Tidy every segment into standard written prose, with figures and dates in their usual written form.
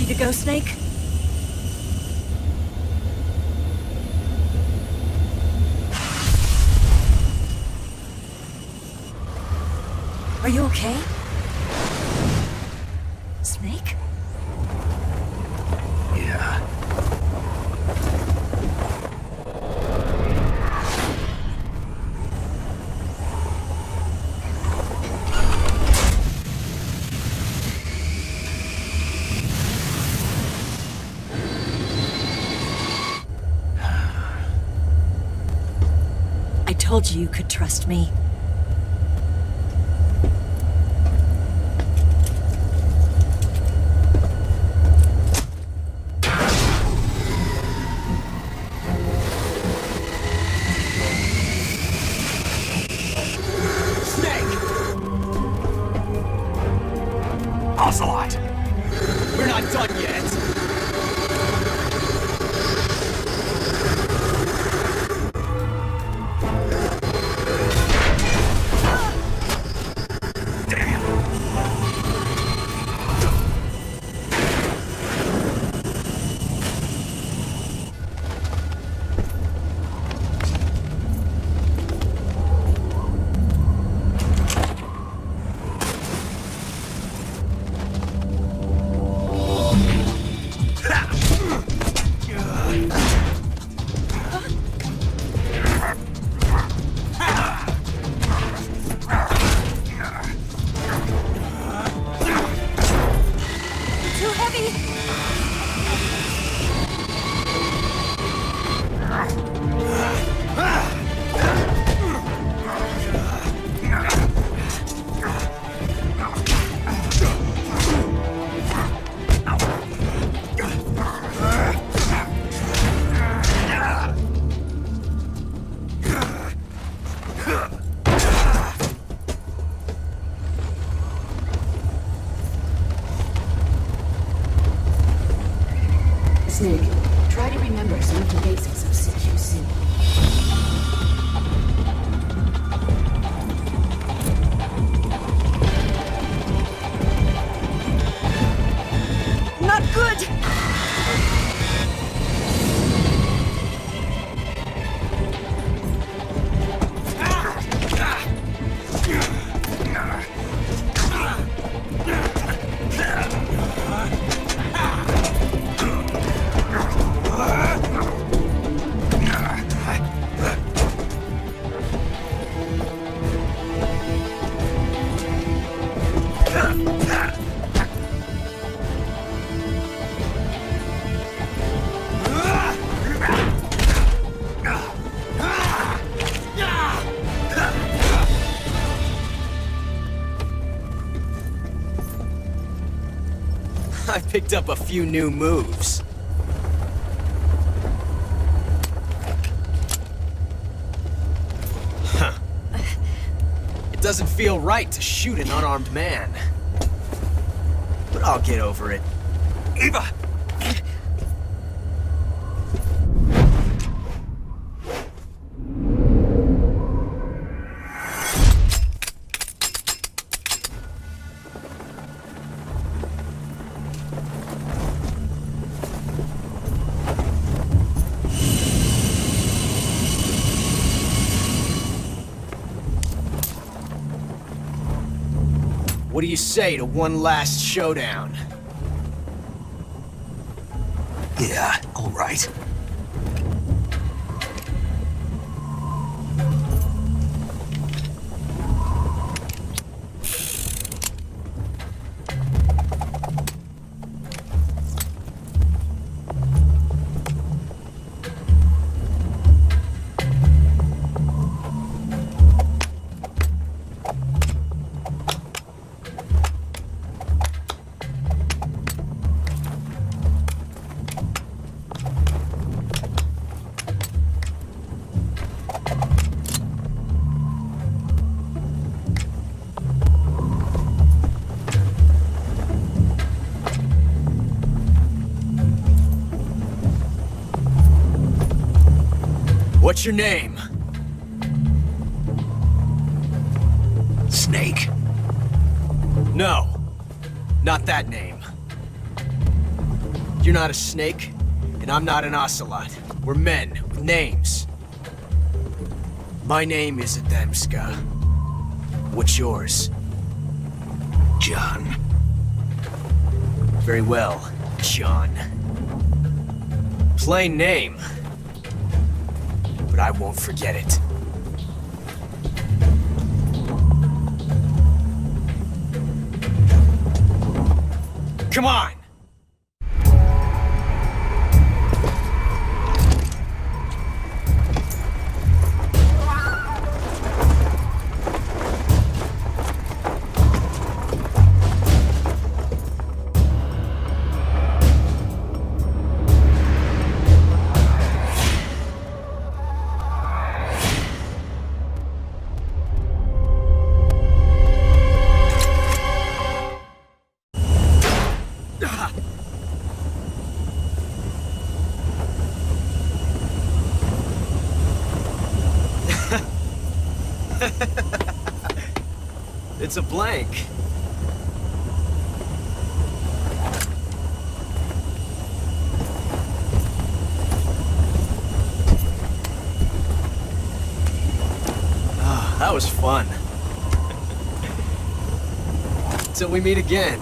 to go, Snake? Are you okay? Snake? Yeah. I told you you could trust me. Ocelot! We're not done yet! Too heavy! Snake, try to remember some of the basics of CQC. Not good! I picked up a few new moves. Huh. It doesn't feel right to shoot an unarmed man. But I'll get over it. Eva! What do you say to one last showdown? Yeah, all right. What's your name? Snake. No, not that name. You're not a snake, and I'm not an ocelot. We're men with names. My name is Adamska. What's yours? John. Very well, John. Plain name. But I won't forget it. Come on! It's a blank. Ah, that was fun. Till we meet again,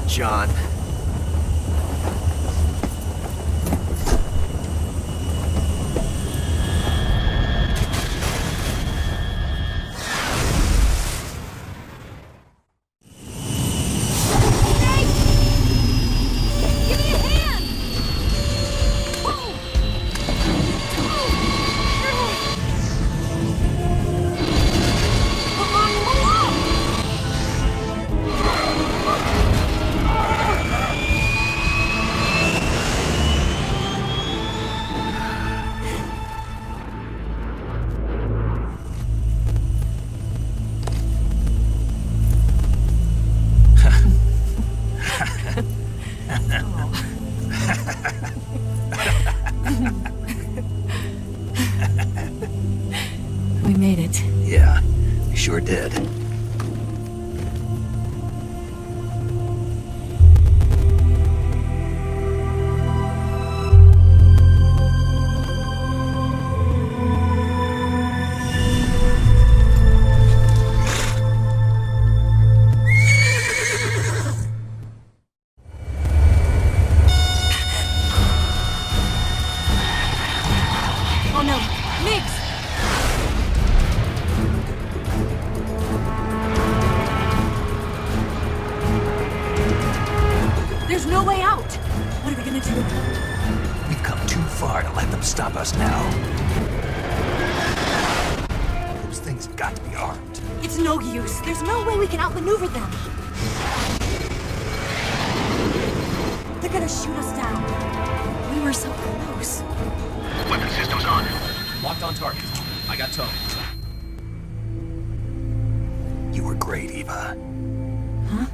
John. We made it. Yeah, we sure did. Oh no, Mix! There's no way out! What are we gonna do? We've come too far to let them stop us now. Those things have got to be armed. It's no use. There's no way we can outmaneuver them. They're gonna shoot us down. We were so close. Weapon systems on. Locked on target. I got towed. You were great, Eva. Huh?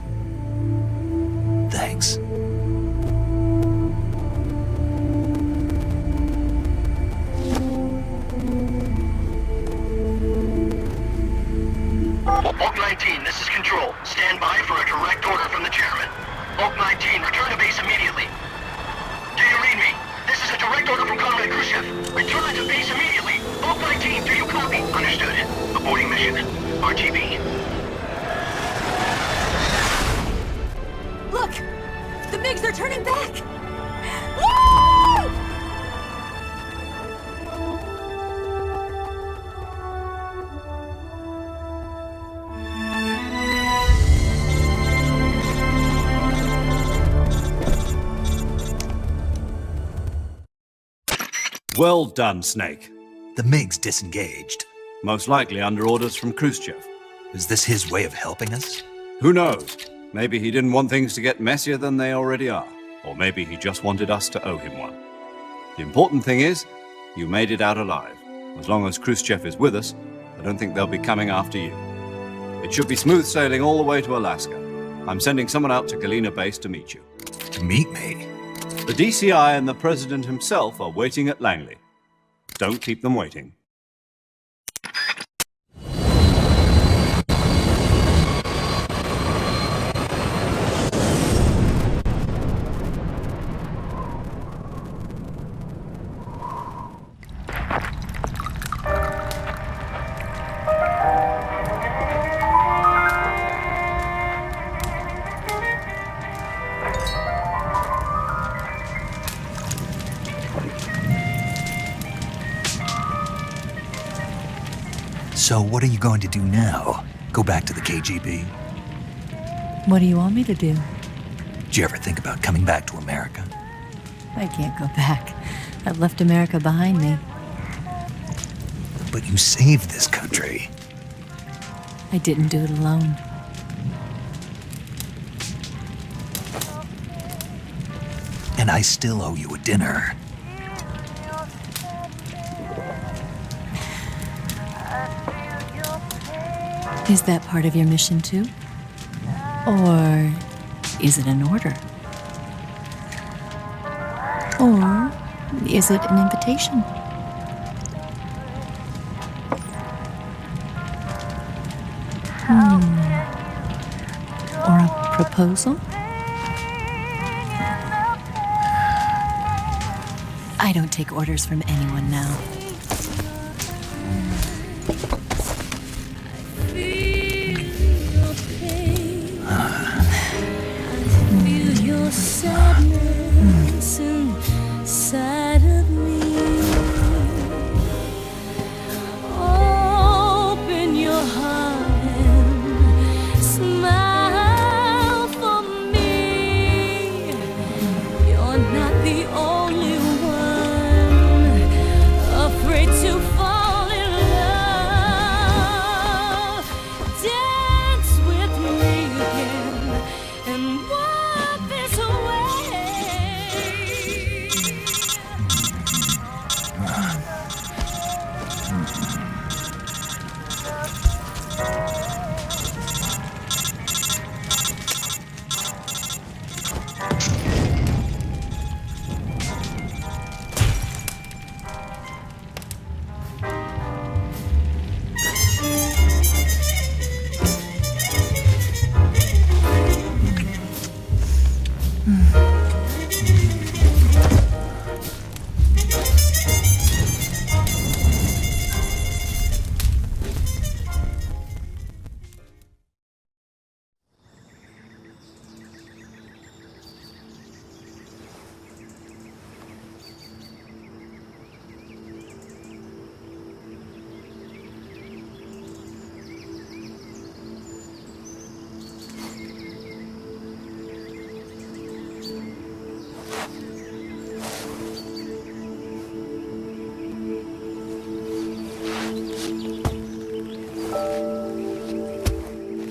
Thanks. Oak 19, this is Control. Stand by for a direct order from the chairman. Oak 19, return to base immediately. Do you read me? This is a direct order from Comrade Khrushchev. Return to base immediately. Oak 19, do you copy? Understood. Aborting mission. RTB. Look! The MiGs are turning back! Woo! Well done, Snake. The MiG's disengaged. Most likely under orders from Khrushchev. Is this his way of helping us? Who knows? Maybe he didn't want things to get messier than they already are. Or maybe he just wanted us to owe him one. The important thing is, you made it out alive. As long as Khrushchev is with us, I don't think they'll be coming after you. It should be smooth sailing all the way to Alaska. I'm sending someone out to Galena Base to meet you. To meet me? The DCI and the President himself are waiting at Langley. Don't keep them waiting. So what are you going to do now? Go back to the KGB? What do you want me to do? Did you ever think about coming back to America? I can't go back. I've left America behind me. But you saved this country. I didn't do it alone. And I still owe you a dinner. Is that part of your mission too? Or is it an order? Or is it an invitation? Or a proposal? I don't take orders from anyone now. Sadness inside of me. Open your heart and smile for me. You're not the only one afraid to fall in love. Dance with me again and walk this way.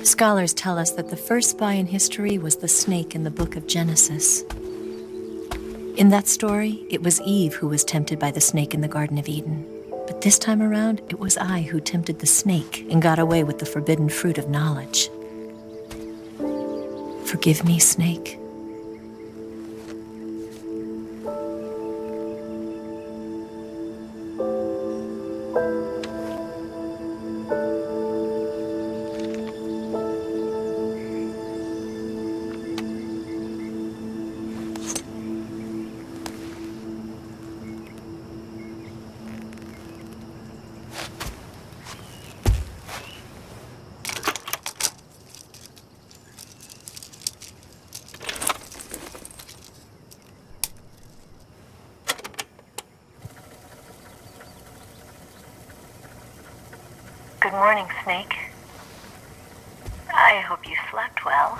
Scholars tell us that the first spy in history was the snake in the book of Genesis. In that story, it was Eve who was tempted by the snake in the Garden of Eden. But this time around, it was I who tempted the snake and got away with the forbidden fruit of knowledge. Forgive me, snake. Good morning, Snake. I hope you slept well.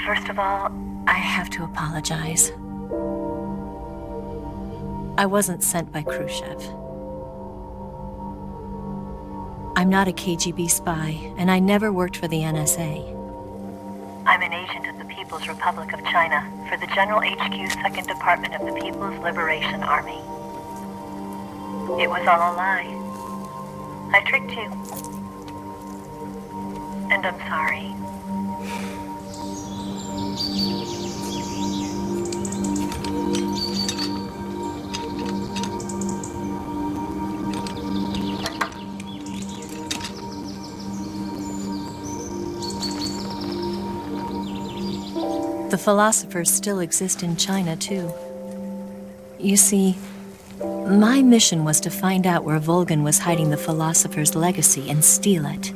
First of all, I have to apologize. I wasn't sent by Khrushchev. I'm not a KGB spy, and I never worked for the NSA. I'm an agent of the People's Republic of China for the General HQ 2nd Department of the People's Liberation Army. It was all a lie. I tricked you. And I'm sorry. The philosophers still exist in China, too. You see, my mission was to find out where Volgan was hiding the philosopher's legacy and steal it.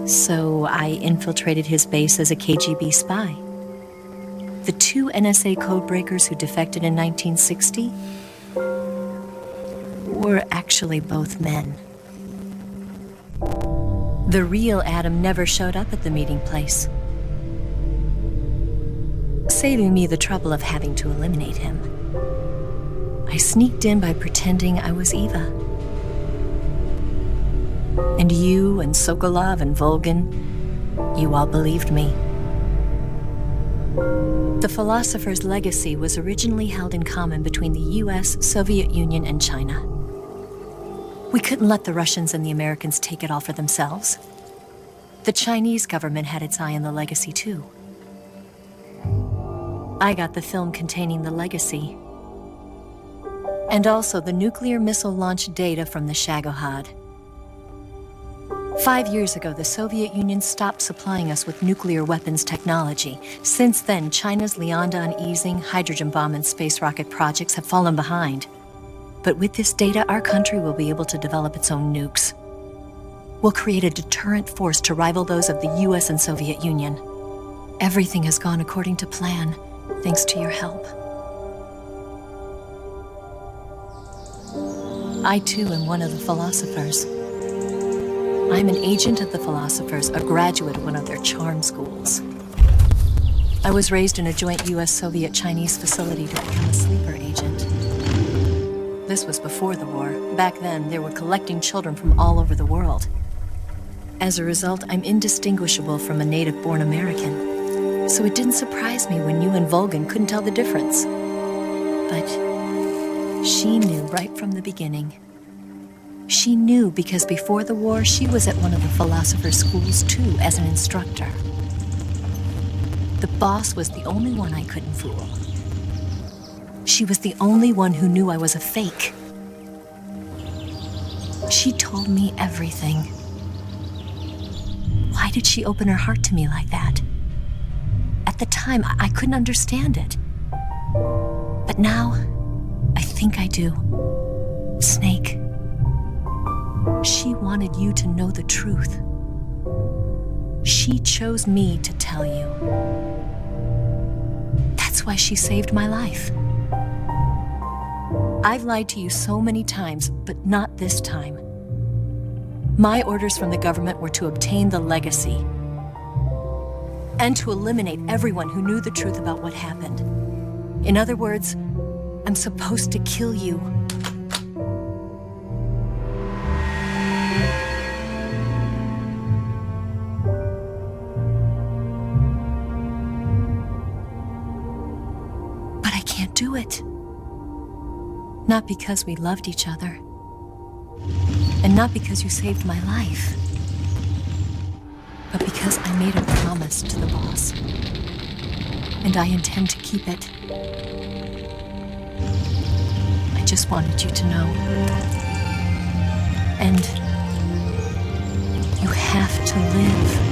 So I infiltrated his base as a KGB spy. The 2 NSA codebreakers who defected in 1960 were were actually both men. The real Adam never showed up at the meeting place, saving me the trouble of having to eliminate him. I sneaked in by pretending I was Eva. And you and Sokolov and Volgin, you all believed me. The philosopher's legacy was originally held in common between the US, Soviet Union, and China. We couldn't let the Russians and the Americans take it all for themselves. The Chinese government had its eye on the legacy too. I got the film containing the legacy, and also the nuclear missile launch data from the Shagohod. 5 years ago, the Soviet Union stopped supplying us with nuclear weapons technology. Since then, China's Liaodong easing, hydrogen bomb, and space rocket projects have fallen behind. But with this data, our country will be able to develop its own nukes. We'll create a deterrent force to rival those of the US and Soviet Union. Everything has gone according to plan, thanks to your help. I too am one of the philosophers. I'm an agent of the philosophers, a graduate of one of their charm schools. I was raised in a joint US-Soviet-Chinese facility to become a sleeper agent. This was before the war. Back then, they were collecting children from all over the world. As a result, I'm indistinguishable from a native-born American. So it didn't surprise me when you and Volgin couldn't tell the difference. But she knew right from the beginning. She knew because before the war, she was at one of the philosopher's schools too, as an instructor. The boss was the only one I couldn't fool. She was the only one who knew I was a fake. She told me everything. Why did she open her heart to me like that? At the time, I couldn't understand it. But now, I think I do. Snake. She wanted you to know the truth. She chose me to tell you. That's why she saved my life. I've lied to you so many times, but not this time. My orders from the government were to obtain the legacy and to eliminate everyone who knew the truth about what happened. In other words, I'm supposed to kill you. But I can't do it. Not because we loved each other. And not because you saved my life. But because I made a promise to the boss. And I intend to keep it. I just wanted you to know. And you have to live.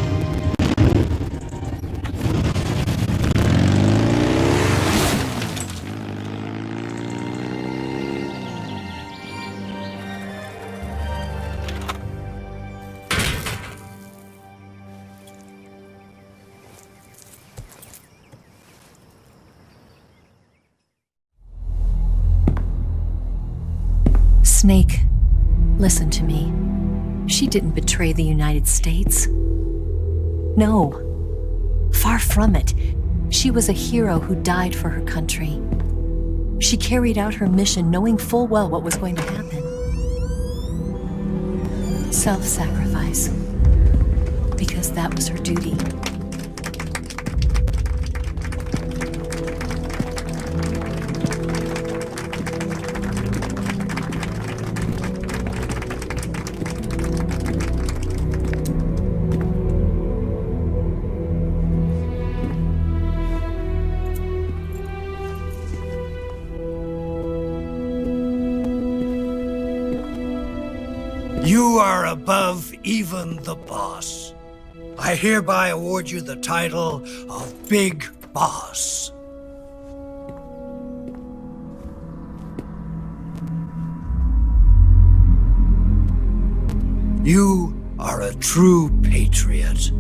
Snake, listen to me. She didn't betray the United States. No, far from it. She was a hero who died for her country. She carried out her mission knowing full well what was going to happen. Self-sacrifice, because that was her duty. You are above even the boss. I hereby award you the title of Big Boss. You are a true patriot.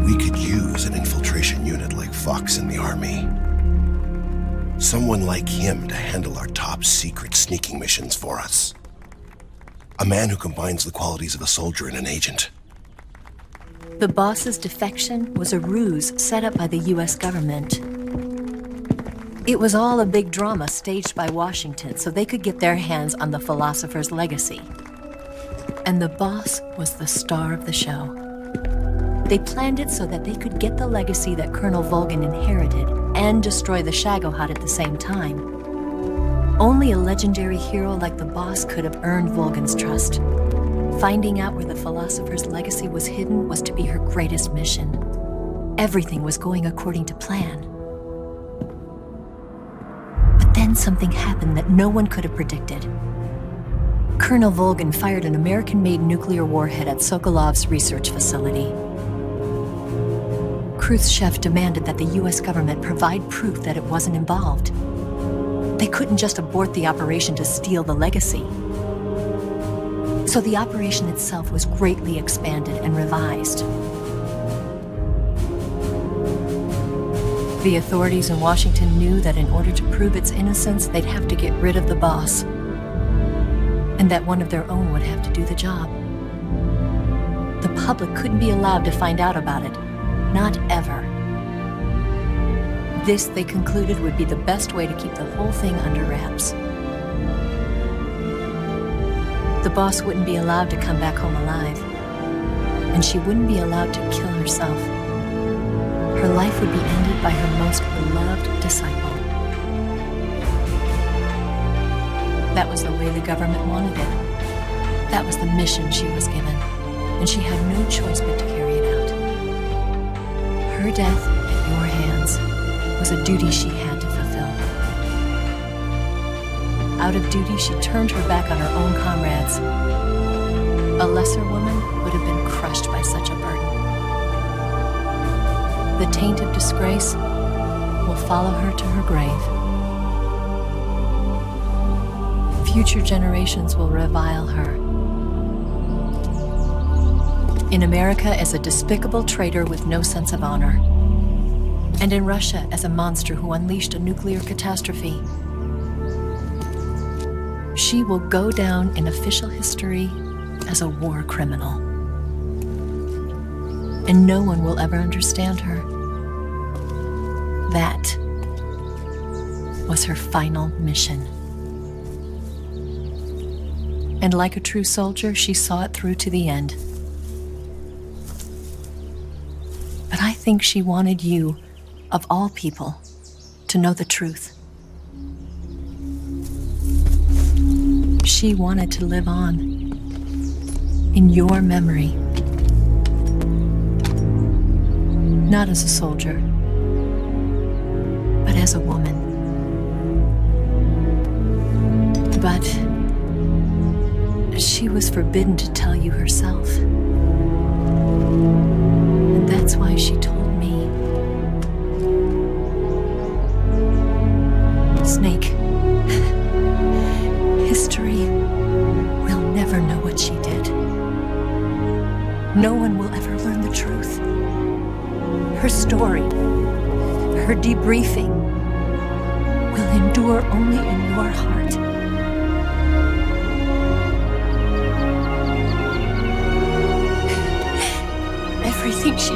We could use an infiltration unit like Fox in the army. Someone like him to handle our top secret sneaking missions for us. A man who combines the qualities of a soldier and an agent. The boss's defection was a ruse set up by the US government. It was all a big drama staged by Washington so they could get their hands on the philosopher's legacy. And the boss was the star of the show. They planned it so that they could get the legacy that Colonel Volgin inherited and destroy the Shagohod at the same time. Only a legendary hero like the boss could have earned Volgin's trust. Finding out where the philosopher's legacy was hidden was to be her greatest mission. Everything was going according to plan. But then something happened that no one could have predicted. Colonel Volgin fired an American-made nuclear warhead at Sokolov's research facility. Khrushchev demanded that the US government provide proof that it wasn't involved. They couldn't just abort the operation to steal the legacy. So the operation itself was greatly expanded and revised. The authorities in Washington knew that in order to prove its innocence, they'd have to get rid of the boss, and that one of their own would have to do the job. The public couldn't be allowed to find out about it, not ever. This, they concluded, would be the best way to keep the whole thing under wraps. The boss wouldn't be allowed to come back home alive, and she wouldn't be allowed to kill herself. Her life would be ended by her most beloved disciple. That was the way the government wanted it. That was the mission she was given, and she had no choice but to carry it out. Her death at your hands was a duty she had to fulfill. Out of duty, she turned her back on her own comrades. A lesser woman would have been crushed by such a burden. The taint of disgrace will follow her to her grave. Future generations will revile her. In America as a despicable traitor with no sense of honor. And in Russia as a monster who unleashed a nuclear catastrophe. She will go down in official history as a war criminal. And no one will ever understand her. That was her final mission. And like a true soldier, she saw it through to the end. But I think she wanted you, of all people, to know the truth. She wanted to live on in your memory. Not as a soldier, but as a woman. But she was forbidden to tell you herself. And that's why she told me. Snake, history will never know what she did. No one will ever learn the truth. Her story, her debriefing, will endure only in your heart. Everything she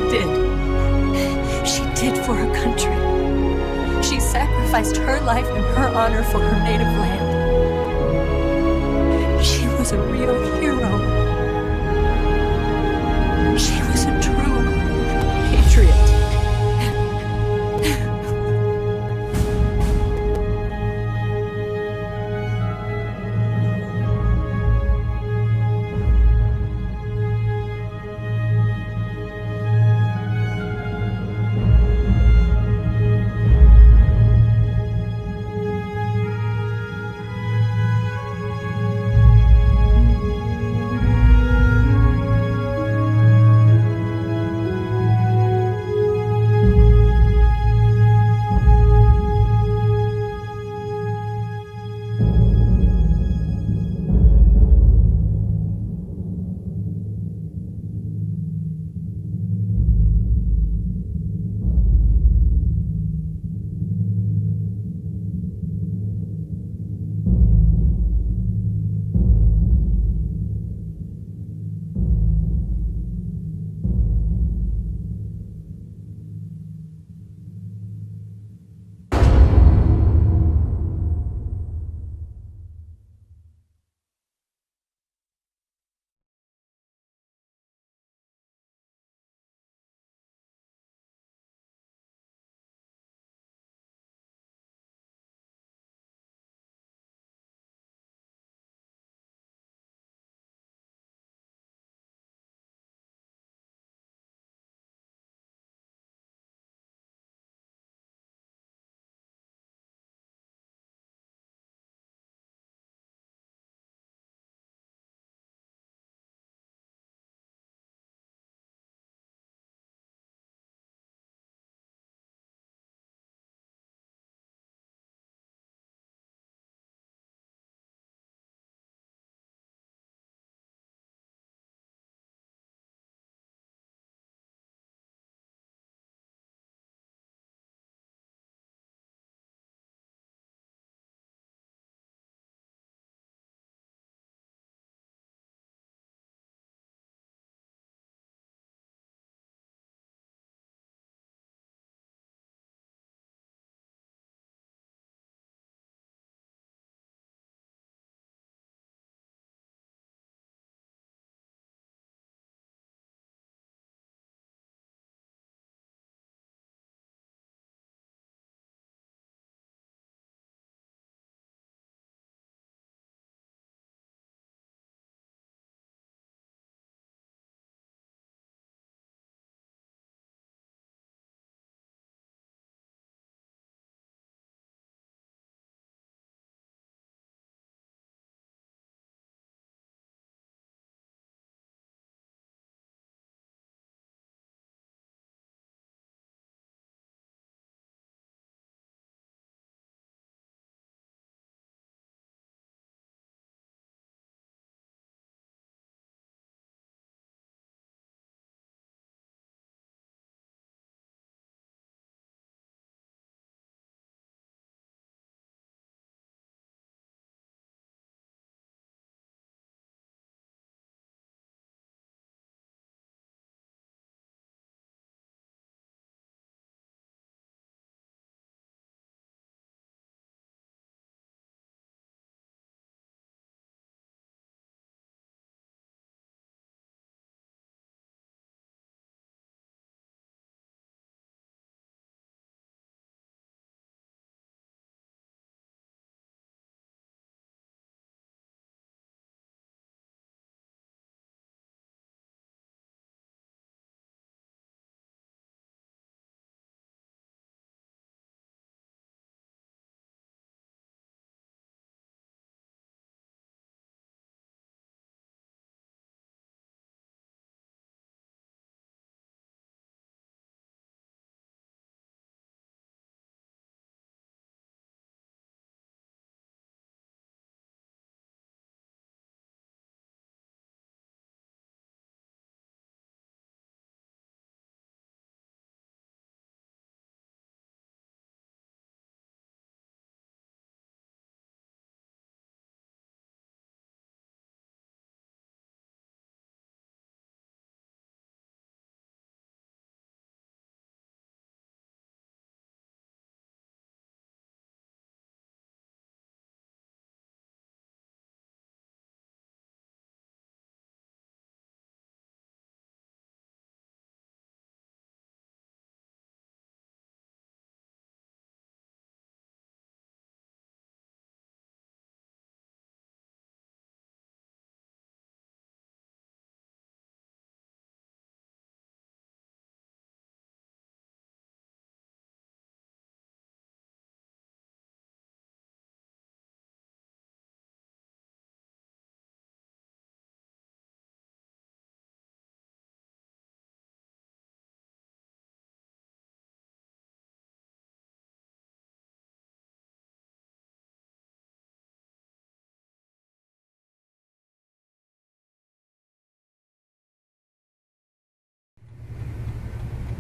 did for her country. She sacrificed her life and her honor for her native land. She was a real hero. She was a true patriot.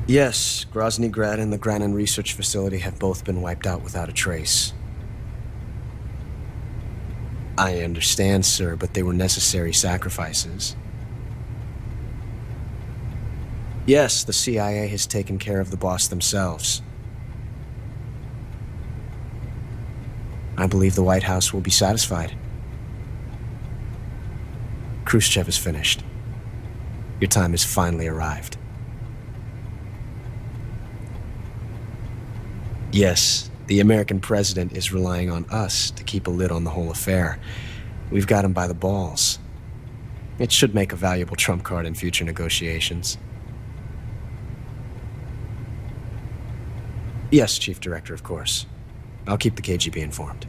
Yes, Grozny Grad and the Granin Research Facility have both been wiped out without a trace. I understand, sir, but they were necessary sacrifices. Yes, the CIA has taken care of the boss themselves. I believe the White House will be satisfied. Khrushchev is finished. Your time has finally arrived. Yes, the American president is relying on us to keep a lid on the whole affair. We've got him by the balls. It should make a valuable trump card in future negotiations. Yes, Chief Director, of course. I'll keep the KGB informed.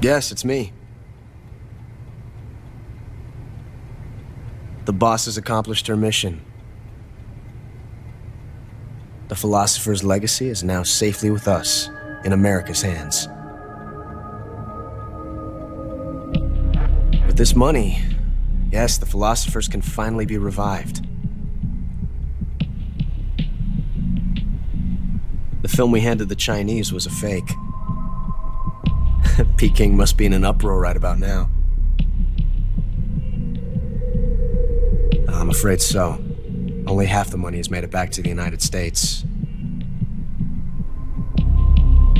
Yes, it's me. The boss has accomplished her mission. The philosopher's legacy is now safely with us, in America's hands. With this money, yes, the philosophers can finally be revived. The film we handed the Chinese was a fake. Peking must be in an uproar right about now. I'm afraid so. Only half the money has made it back to the United States.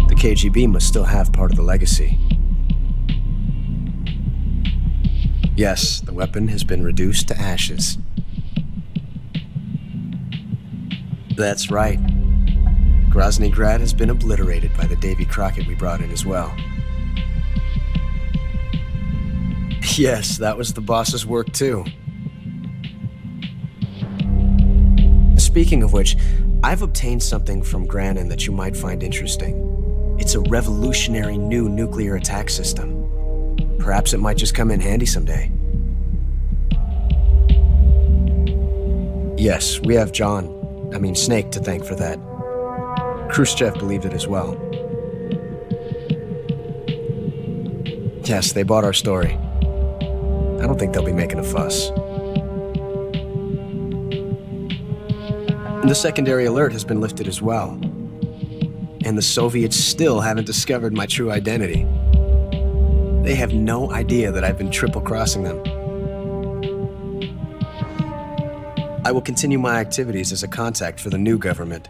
The KGB must still have part of the legacy. Yes, the weapon has been reduced to ashes. That's right. Grozny Grad has been obliterated by the Davy Crockett we brought in as well. Yes, that was the boss's work too. Speaking of which, I've obtained something from Granin that you might find interesting. It's a revolutionary new nuclear attack system. Perhaps it might just come in handy someday. Yes, we have Snake to thank for that. Khrushchev believed it as well. Yes, they bought our story. I don't think they'll be making a fuss. The secondary alert has been lifted as well. And the Soviets still haven't discovered my true identity. They have no idea that I've been triple-crossing them. I will continue my activities as a contact for the new government.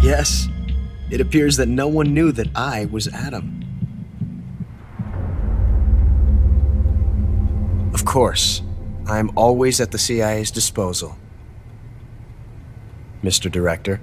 Yes, it appears that no one knew that I was Adam. Of course, I'm always at the CIA's disposal, Mr. Director.